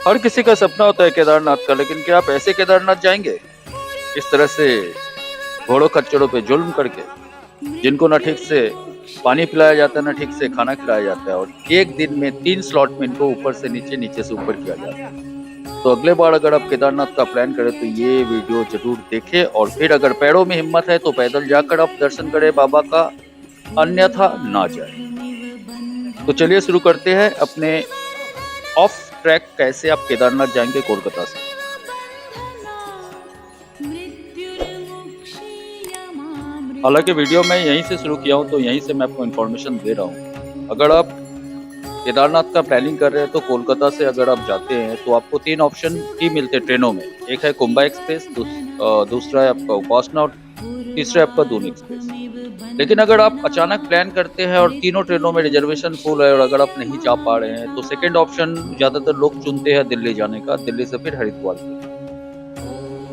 हर किसी का सपना होता है केदारनाथ का, लेकिन क्या आप ऐसे केदारनाथ जाएंगे इस तरह से घोड़ों खच्चरों पे जुल्म करके, जिनको ना ठीक से पानी पिलाया जाता है ना ठीक से खाना खिलाया जाता है, और एक दिन में 3 स्लॉट में इनको ऊपर से नीचे नीचे से ऊपर किया जाता है। तो अगले बार अगर आप केदारनाथ का प्लान करें तो ये वीडियो जरूर देखें, और फिर अगर पैरों में हिम्मत है तो पैदल जाकर आप दर्शन करें बाबा का, अन्यथा ना जाए। तो चलिए शुरू करते हैं अपने ऑफ ट्रैक कैसे आप केदारनाथ जाएंगे कोलकाता से। हालांकि वीडियो मैं यहीं से शुरू किया हूं तो यहीं से मैं आपको इन्फॉर्मेशन दे रहा हूं। अगर आप केदारनाथ का प्लानिंग कर रहे हैं तो कोलकाता से अगर आप जाते हैं तो आपको 3 ऑप्शन ही मिलते हैं ट्रेनों में। एक है कुंभा एक्सप्रेस, दूसरा है आपका उपासना और तीसरा है आपका दून एक्सप्रेस। लेकिन अगर आप अचानक प्लान करते हैं और तीनों ट्रेनों में रिजर्वेशन फुल है और अगर आप नहीं जा पा रहे हैं तो सेकंड ऑप्शन ज्यादातर लोग चुनते हैं दिल्ली जाने का, दिल्ली से फिर हरिद्वार।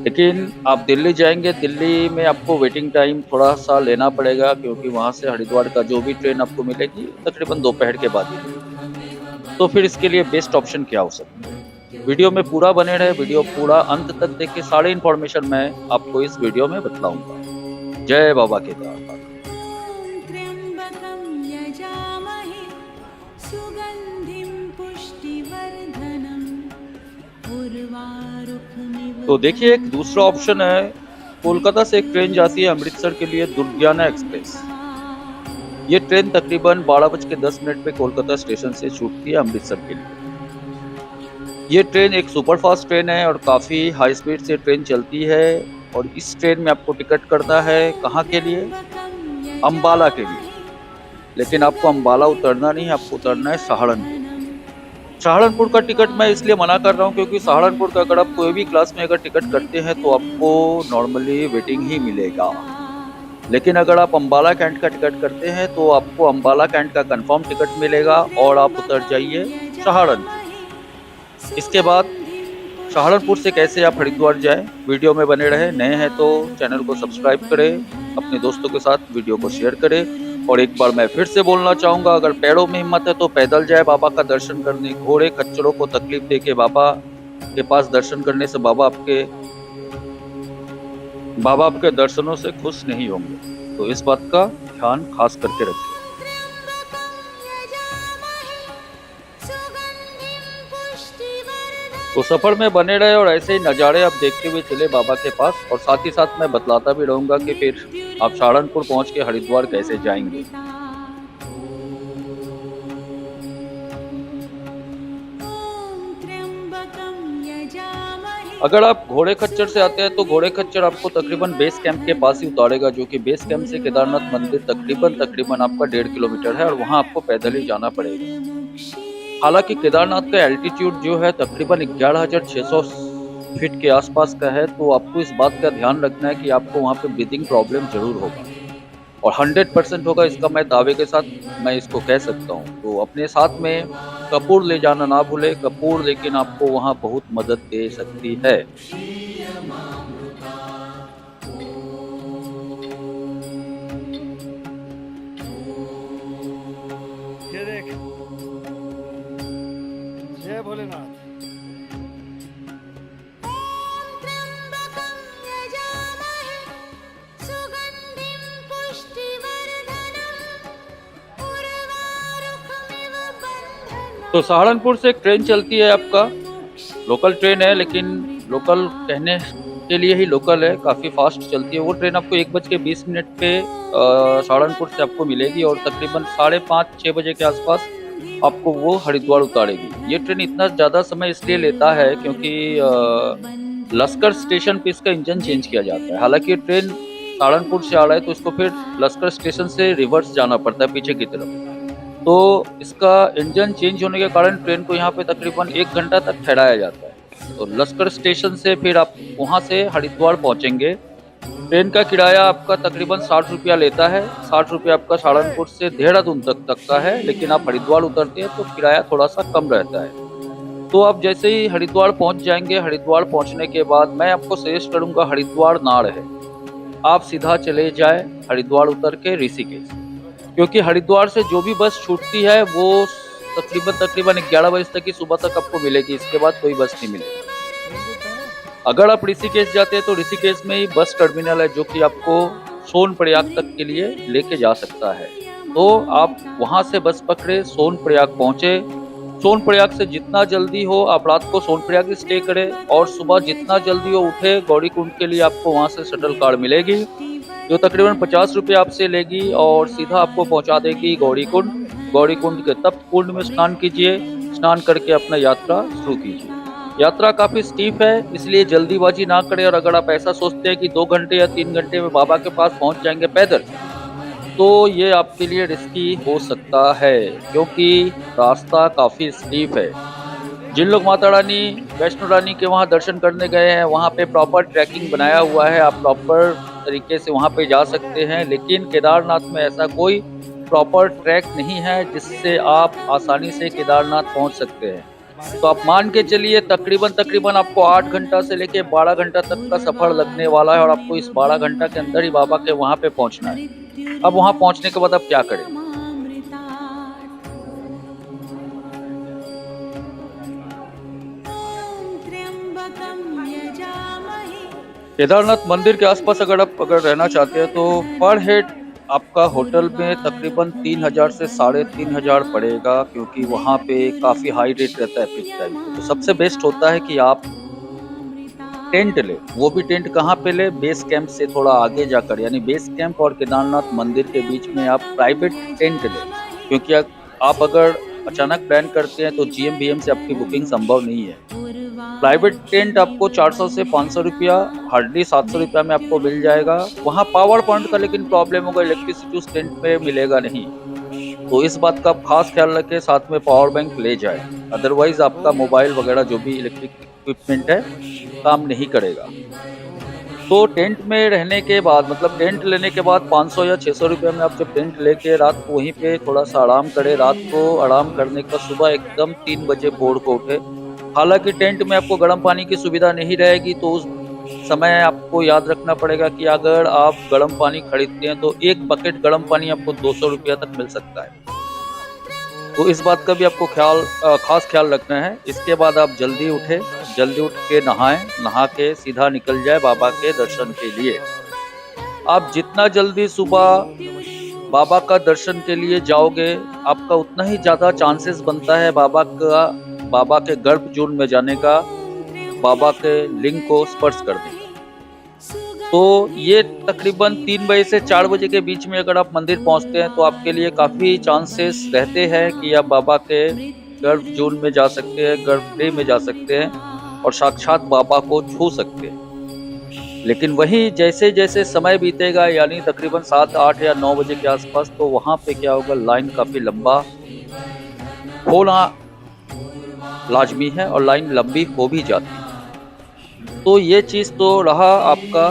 लेकिन आप दिल्ली जाएंगे, दिल्ली में आपको वेटिंग टाइम थोड़ा सा लेना पड़ेगा, क्योंकि वहां से हरिद्वार का जो भी ट्रेन आपको मिलेगी तकरीबन दोपहर के बाद ही मिलेगी। तो फिर इसके लिए बेस्ट ऑप्शन क्या हो सकता है? वीडियो में पूरा बने रहे, वीडियो पूरा अंत तक देखिए, सारे इन्फॉर्मेशन मैं आपको इस वीडियो में बतलाऊंगा। जय बाबा केदारनाथ। तो देखिए एक दूसरा ऑप्शन है, कोलकाता से एक ट्रेन जाती है अमृतसर के लिए, दुर्गियाना एक्सप्रेस। ये ट्रेन तकरीबन 12:10 पे कोलकाता स्टेशन से छूटती है अमृतसर के लिए। ये ट्रेन एक सुपरफास्ट ट्रेन है और काफ़ी हाई स्पीड से ट्रेन चलती है। और इस ट्रेन में आपको टिकट करना है कहाँ के लिए? अम्बाला के लिए। लेकिन आपको अम्बाला उतरना नहीं है, आपको उतरना है सहारनपुर। सहारनपुर का टिकट मैं इसलिए मना कर रहा हूँ क्योंकि सहारनपुर का अगर आप कोई भी क्लास में अगर टिकट करते हैं तो आपको नॉर्मली वेटिंग ही मिलेगा। लेकिन अगर आप अम्बाला कैंट का टिकट करते हैं तो आपको अम्बाला कैंट का कंफर्म टिकट मिलेगा और आप उतर जाइए सहारनपुर। इसके बाद सहारनपुर से कैसे आप हरिद्वार जाएं, वीडियो में बने रहे। नए हैं तो चैनल को सब्सक्राइब करें, अपने दोस्तों के साथ वीडियो को शेयर करें। और एक बार मैं फिर से बोलना चाहूँगा, अगर पैरों में हिम्मत है तो पैदल जाए बाबा का दर्शन करने। घोड़े खच्चरों को तकलीफ दे के बाबा के पास दर्शन करने से बाबा आपके दर्शनों से खुश नहीं होंगे। तो इस बात का ध्यान खास करके रखें। तो सफर में बने रहे और ऐसे ही नज़ारे आप देखते हुए चले बाबा के पास। और साथ ही साथ मैं बतलाता भी रहूंगा कि फिर आप सहारनपुर पहुंच के हरिद्वार कैसे जाएंगे। अगर आप घोड़े खच्चर से आते हैं तो घोड़े खच्चर आपको तकरीबन बेस कैंप के पास ही उतारेगा, जो कि बेस कैंप से केदारनाथ मंदिर तकरीबन आपका 1.5 किलोमीटर है और वहां आपको पैदल ही जाना पड़ेगा। हालांकि केदारनाथ का एल्टीट्यूड जो है तकरीबन 11,600 फीट के आसपास का है, तो आपको इस बात का ध्यान रखना है कि आपको वहाँ पे ब्रीदिंग प्रॉब्लम जरूर होगा और 100% होगा, इसका मैं दावे के साथ मैं इसको कह सकता हूँ। तो अपने साथ में कपूर ले जाना ना भूले। कपूर लेकिन आपको वहाँ बहुत मदद दे सकती है। ये देख, जय भोलेनाथ। तो सहारनपुर से एक ट्रेन चलती है, आपका लोकल ट्रेन है, लेकिन लोकल कहने के लिए ही लोकल है, काफ़ी फास्ट चलती है। वो ट्रेन आपको 1:20 पे सहारनपुर से आपको मिलेगी और तकरीबन 5:30-6 बजे के आसपास आपको वो हरिद्वार उतारेगी। ये ट्रेन इतना ज़्यादा समय इसलिए लेता है क्योंकि लश्कर स्टेशन पे इसका इंजन चेंज किया जाता है। हालांकि ये ट्रेन सहारनपुर से आ रहा है तो इसको फिर लश्कर स्टेशन से रिवर्स जाना पड़ता है पीछे की तरफ। तो इसका इंजन चेंज होने के कारण ट्रेन को यहाँ पे तकरीबन 1 घंटा तक ठहराया जाता है। तो लश्कर स्टेशन से फिर आप वहाँ से हरिद्वार पहुँचेंगे। ट्रेन का किराया आपका तकरीबन 60 रुपया लेता है। 60 रुपया आपका सहारनपुर से देहरादून तक का है, लेकिन आप हरिद्वार उतरते हैं तो किराया थोड़ा सा कम रहता है। तो आप जैसे ही हरिद्वार पहुँच जाएंगे, हरिद्वार पहुँचने के बाद मैं आपको सजेस्ट करूँगा हरिद्वार ना रहे, आप सीधा चले जाए हरिद्वार उतर के ऋषिकेश, क्योंकि हरिद्वार से जो भी बस छूटती है वो तकरीबन 11 बजे तक ही सुबह तक आपको मिलेगी, इसके बाद कोई बस नहीं मिलेगी। अगर आप ऋषिकेश जाते हैं तो ऋषिकेश में ही बस टर्मिनल है जो कि आपको सोनप्रयाग तक के लिए लेके जा सकता है। तो आप वहां से बस पकड़े, सोनप्रयाग पहुंचे। सोनप्रयाग से जितना जल्दी हो आप रात को सोनप्रयाग स्टे करें और सुबह जितना जल्दी हो उठे, गौरीकुंड के लिए आपको वहां से शटल कार मिलेगी जो तकरीबन 50 रुपये आपसे लेगी और सीधा आपको पहुंचा देगी गौरीकुंड। गौरीकुंड के तप्त कुंड में स्नान कीजिए, स्नान करके अपना यात्रा शुरू कीजिए। यात्रा काफी स्टीप है, इसलिए जल्दीबाजी ना करें। और अगर आप ऐसा सोचते हैं कि 2 घंटे या 3 घंटे में बाबा के पास पहुंच जाएंगे पैदल, तो ये आपके लिए रिस्की हो सकता है क्योंकि रास्ता काफी स्टीप है। जिन लोग माता रानी वैष्णो रानी के वहाँ दर्शन करने गए हैं, वहाँ पे प्रॉपर ट्रैकिंग बनाया हुआ है, आप प्रॉपर तरीके से वहाँ पे जा सकते हैं। लेकिन केदारनाथ में ऐसा कोई प्रॉपर ट्रैक नहीं है जिससे आप आसानी से केदारनाथ पहुँच सकते हैं। तो आप मान के चलिए तकरीबन आपको 8 घंटा से लेके 12 घंटा तक का सफर लगने वाला है और आपको इस 12 घंटा के अंदर ही बाबा के वहाँ पे पहुँचना है। अब वहाँ पहुँचने के बाद आप क्या करें? केदारनाथ मंदिर के आसपास अगर रहना चाहते हैं तो पर हेड आपका होटल में तकरीबन 3000 से 3500 पड़ेगा, क्योंकि वहाँ पे काफ़ी हाई रेट रहता है पीक टाइम पे। तो सबसे बेस्ट होता है कि आप टेंट ले, वो भी टेंट कहाँ पे ले, बेस कैंप से थोड़ा आगे जाकर, यानी बेस कैंप और केदारनाथ मंदिर के बीच में आप प्राइवेट टेंट ले, क्योंकि आप अगर अचानक प्लान करते हैं तो GM-BM से आपकी बुकिंग संभव नहीं है। प्राइवेट टेंट आपको 400 से 500 रुपया, हार्डली 700 रुपया में आपको मिल जाएगा। वहाँ पावर पॉइंट का लेकिन प्रॉब्लम होगा, इलेक्ट्रिसिटी उस टेंट में मिलेगा नहीं, तो इस बात का आप खास ख्याल रखें, साथ में पावर बैंक ले जाए, अदरवाइज आपका मोबाइल वगैरह जो भी इलेक्ट्रिक इक्विपमेंट है काम नहीं करेगा। तो टेंट में रहने के बाद, मतलब टेंट लेने के बाद 500 या 600 रुपये में आप जब टेंट लेके रात को वहीं पे थोड़ा सा आराम करें, रात को आराम करने का सुबह एकदम 3 बजे भोर को उठे। हालांकि टेंट में आपको गर्म पानी की सुविधा नहीं रहेगी, तो उस समय आपको याद रखना पड़ेगा कि अगर आप गर्म पानी खरीदते हैं तो 1 बकेट गर्म पानी आपको 200 रुपया तक मिल सकता है। तो इस बात का भी आपको खास ख्याल रखना है। इसके बाद आप जल्दी उठ के नहाएं, नहा के सीधा निकल जाए बाबा के दर्शन के लिए। आप जितना जल्दी सुबह बाबा का दर्शन के लिए जाओगे, आपका उतना ही ज़्यादा चांसेस बनता है बाबा के गर्भ जून में जाने का, बाबा के लिंग को स्पर्श करने का। तो ये तकरीबन 3 बजे से 4 बजे के बीच में अगर आप मंदिर पहुंचते हैं तो आपके लिए काफ़ी चांसेस रहते हैं कि आप बाबा के गर्भ जून में जा सकते हैं, गर्भगृह में जा सकते हैं और साक्षात बाबा को छू सकते हैं। लेकिन वही जैसे जैसे समय बीतेगा, यानी तकरीबन 7, 8 या 9 बजे के आसपास, तो वहाँ पे क्या होगा, लाइन काफ़ी लंबा होना लाजमी है और लाइन लंबी हो भी जाती है। तो ये चीज़ तो रहा आपका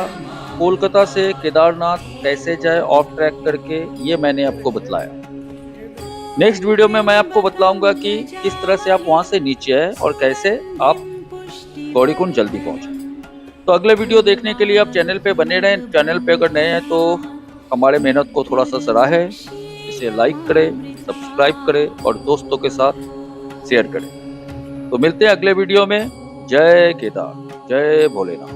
कोलकाता से केदारनाथ कैसे जाए ऑफ ट्रैक करके, ये मैंने आपको बतलाया। नेक्स्ट वीडियो में मैं आपको बतलाऊंगा कि किस तरह से आप वहाँ से नीचे आए और कैसे आप गौरीकुंड जल्दी पहुँचे। तो अगले वीडियो देखने के लिए आप चैनल पे बने रहें। चैनल पे अगर नए हैं तो हमारे मेहनत को थोड़ा सा सराहें, इसे लाइक करें, सब्सक्राइब करें और दोस्तों के साथ शेयर करें। तो मिलते हैं अगले वीडियो में। जय केदार, जय भोलेनाथ।